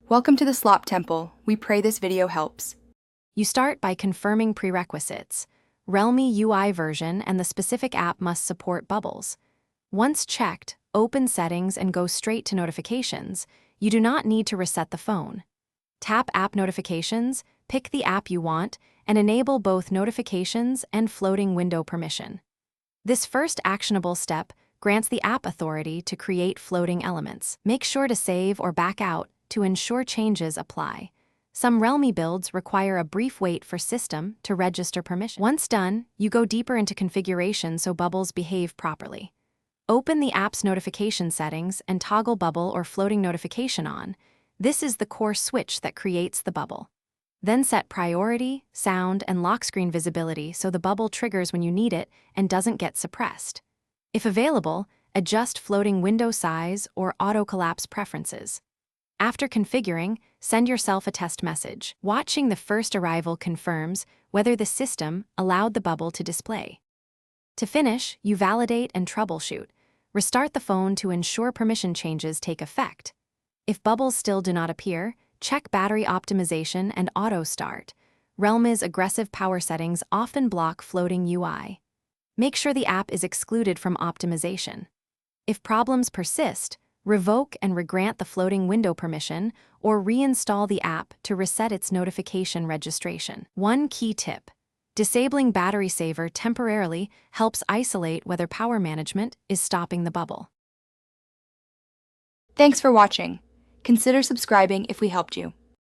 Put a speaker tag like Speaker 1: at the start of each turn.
Speaker 1: Welcome to the Slop Temple. We pray this video helps.
Speaker 2: You start by confirming prerequisites. Realme UI version and the specific app must support bubbles. Once checked, open Settings and go straight to Notifications. You do not need to reset the phone. Tap App Notifications, pick the app you want, and enable both notifications and floating window permission. This first actionable step grants the app authority to create floating elements. Make sure to save or back out to ensure changes apply. Some Realme builds require a brief wait for system to register permission. Once done, you go deeper into configuration so bubbles behave properly. Open the app's notification settings and toggle bubble or floating notification on. This is the core switch that creates the bubble. Then set priority, sound, and lock screen visibility so the bubble triggers when you need it and doesn't get suppressed. If available, adjust floating window size or auto-collapse preferences. After configuring, send yourself a test message. Watching the first arrival confirms whether the system allowed the bubble to display. To finish, you validate and troubleshoot. Restart the phone to ensure permission changes take effect. If bubbles still do not appear, check battery optimization and auto start. Realme's aggressive power settings often block floating UI. Make sure the app is excluded from optimization. If problems persist, revoke and regrant the floating window permission or reinstall the app to reset its notification registration. One key tip: disabling battery saver temporarily helps isolate whether power management is stopping the bubble.
Speaker 1: Thanks for watching. Consider subscribing if we helped you.